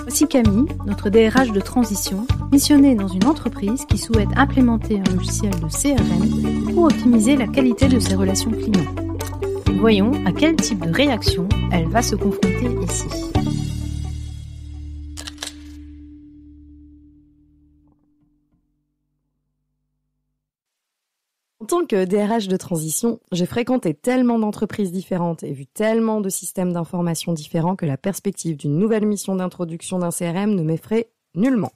Voici Camille, notre DRH de transition, missionnée dans une entreprise qui souhaite implémenter un logiciel de CRM pour optimiser la qualité de ses relations clients. Voyons à quel type de réaction elle va se confronter ici. En tant que DRH de transition, j'ai fréquenté tellement d'entreprises différentes et vu tellement de systèmes d'information différents que la perspective d'une nouvelle mission d'introduction d'un CRM ne m'effraie nullement.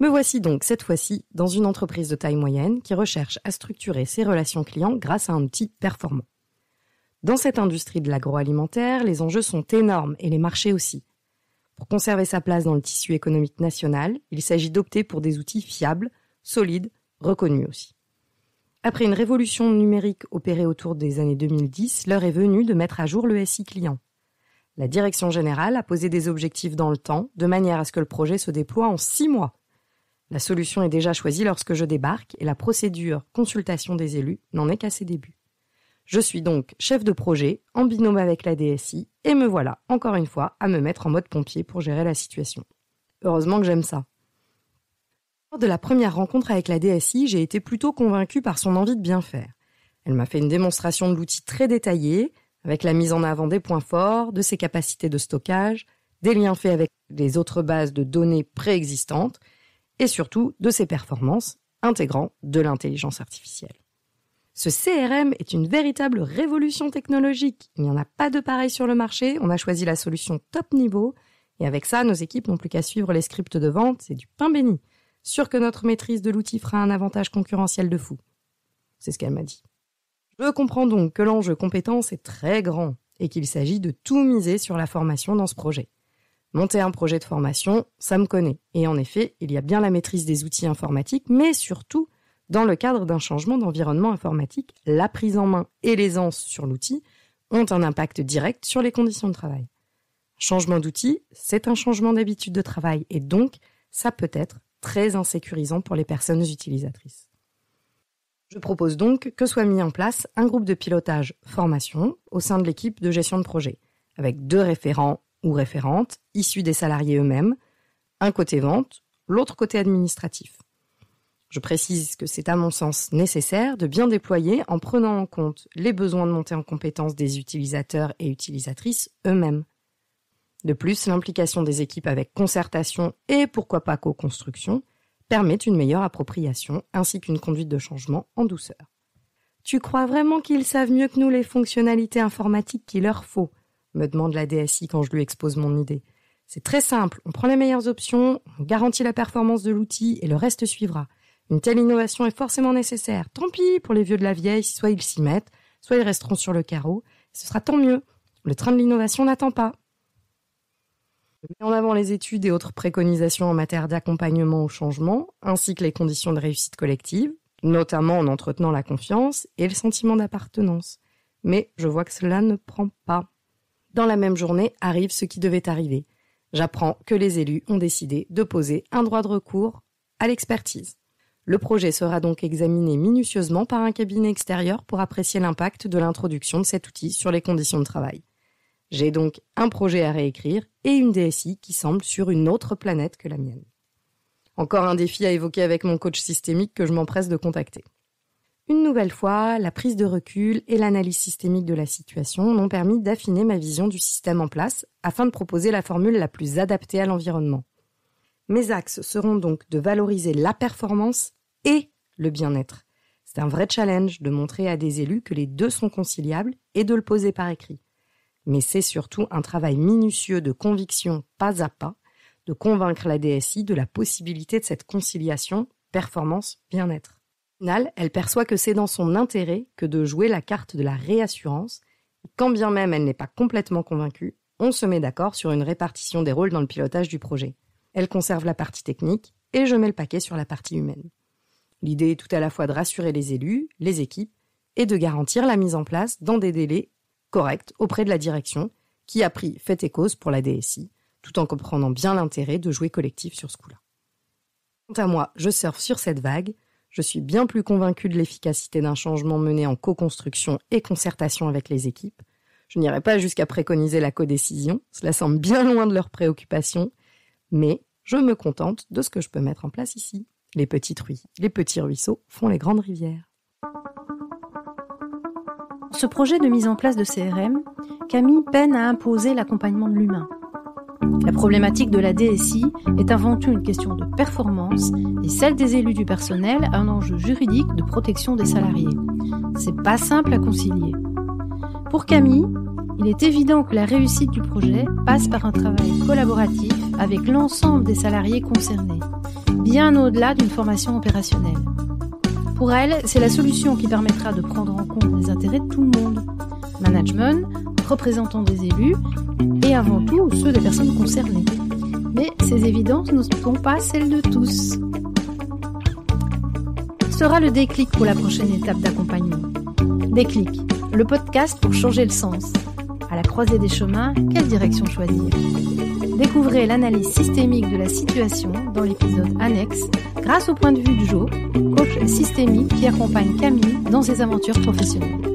Me voici donc cette fois-ci dans une entreprise de taille moyenne qui recherche à structurer ses relations clients grâce à un outil performant. Dans cette industrie de l'agroalimentaire, les enjeux sont énormes et les marchés aussi. Pour conserver sa place dans le tissu économique national, il s'agit d'opter pour des outils fiables, solides, reconnus aussi. Après une révolution numérique opérée autour des années 2010, l'heure est venue de mettre à jour le SI client. La direction générale a posé des objectifs dans le temps, de manière à ce que le projet se déploie en 6 mois. La solution est déjà choisie lorsque je débarque et la procédure consultation des élus n'en est qu'à ses débuts. Je suis donc chef de projet, en binôme avec la DSI, et me voilà, encore une fois, à me mettre en mode pompier pour gérer la situation. Heureusement que j'aime ça. Lors de la première rencontre avec la DSI, j'ai été plutôt convaincue par son envie de bien faire. Elle m'a fait une démonstration de l'outil très détaillée, avec la mise en avant des points forts, de ses capacités de stockage, des liens faits avec les autres bases de données préexistantes, et surtout de ses performances, intégrant de l'intelligence artificielle. Ce CRM est une véritable révolution technologique. Il n'y en a pas de pareil sur le marché, on a choisi la solution top niveau, et avec ça, nos équipes n'ont plus qu'à suivre les scripts de vente, c'est du pain béni. Sûr que notre maîtrise de l'outil fera un avantage concurrentiel de fou. C'est ce qu'elle m'a dit. Je comprends donc que l'enjeu compétence est très grand et qu'il s'agit de tout miser sur la formation dans ce projet. Monter un projet de formation, ça me connaît. Et en effet, il y a bien la maîtrise des outils informatiques, mais surtout, dans le cadre d'un changement d'environnement informatique, la prise en main et l'aisance sur l'outil ont un impact direct sur les conditions de travail. Changement d'outil, c'est un changement d'habitude de travail et donc, ça peut être très insécurisant pour les personnes utilisatrices. Je propose donc que soit mis en place un groupe de pilotage formation au sein de l'équipe de gestion de projet, avec 2 référents ou référentes issus des salariés eux-mêmes, un côté vente, l'autre côté administratif. Je précise que c'est à mon sens nécessaire de bien déployer en prenant en compte les besoins de montée en compétence des utilisateurs et utilisatrices eux-mêmes. De plus, l'implication des équipes avec concertation et pourquoi pas co-construction permet une meilleure appropriation ainsi qu'une conduite de changement en douceur. Tu crois vraiment qu'ils savent mieux que nous les fonctionnalités informatiques qu'il leur faut ? Me demande la DSI quand je lui expose mon idée. C'est très simple, on prend les meilleures options, on garantit la performance de l'outil et le reste suivra. Une telle innovation est forcément nécessaire. Tant pis pour les vieux de la vieille, soit ils s'y mettent, soit ils resteront sur le carreau. Ce sera tant mieux. Le train de l'innovation n'attend pas. Je mets en avant les études et autres préconisations en matière d'accompagnement au changement, ainsi que les conditions de réussite collective, notamment en entretenant la confiance et le sentiment d'appartenance. Mais je vois que cela ne prend pas. Dans la même journée arrive ce qui devait arriver. J'apprends que les élus ont décidé de poser un droit de recours à l'expertise. Le projet sera donc examiné minutieusement par un cabinet extérieur pour apprécier l'impact de l'introduction de cet outil sur les conditions de travail. J'ai donc un projet à réécrire et une DSI qui semble sur une autre planète que la mienne. Encore un défi à évoquer avec mon coach systémique que je m'empresse de contacter. Une nouvelle fois, la prise de recul et l'analyse systémique de la situation m'ont permis d'affiner ma vision du système en place afin de proposer la formule la plus adaptée à l'environnement. Mes axes seront donc de valoriser la performance et le bien-être. C'est un vrai challenge de montrer à des élus que les deux sont conciliables et de le poser par écrit. Mais c'est surtout un travail minutieux de conviction pas à pas, de convaincre la DSI de la possibilité de cette conciliation performance-bien-être. Au final, elle perçoit que c'est dans son intérêt que de jouer la carte de la réassurance. Quand bien même elle n'est pas complètement convaincue, on se met d'accord sur une répartition des rôles dans le pilotage du projet. Elle conserve la partie technique et je mets le paquet sur la partie humaine. L'idée est tout à la fois de rassurer les élus, les équipes et de garantir la mise en place dans des délais corrects auprès de la direction qui a pris fait et cause pour la DSI, tout en comprenant bien l'intérêt de jouer collectif sur ce coup-là. Quant à moi, je surfe sur cette vague. Je suis bien plus convaincue de l'efficacité d'un changement mené en co-construction et concertation avec les équipes. Je n'irai pas jusqu'à préconiser la codécision, cela semble bien loin de leurs préoccupations, Mais je me contente de ce que je peux mettre en place ici. Les petits ruisseaux font les grandes rivières. Ce projet de mise en place de CRM, Camille peine à imposer l'accompagnement de l'humain. La problématique de la DSI est avant tout une question de performance et celle des élus du personnel un enjeu juridique de protection des salariés. C'est pas simple à concilier. Pour Camille, il est évident que la réussite du projet passe par un travail collaboratif avec l'ensemble des salariés concernés, bien au-delà d'une formation opérationnelle. Pour elle, c'est la solution qui permettra de prendre en compte les intérêts de tout le monde. Management, représentants des élus et avant tout ceux des personnes concernées. Mais ces évidences ne sont pas celles de tous. Sera le déclic pour la prochaine étape d'accompagnement. Déclic, le podcast pour changer le sens. À la croisée des chemins, quelle direction choisir ? Découvrez l'analyse systémique de la situation dans l'épisode annexe grâce au point de vue de Jo, coach systémique qui accompagne Camille dans ses aventures professionnelles.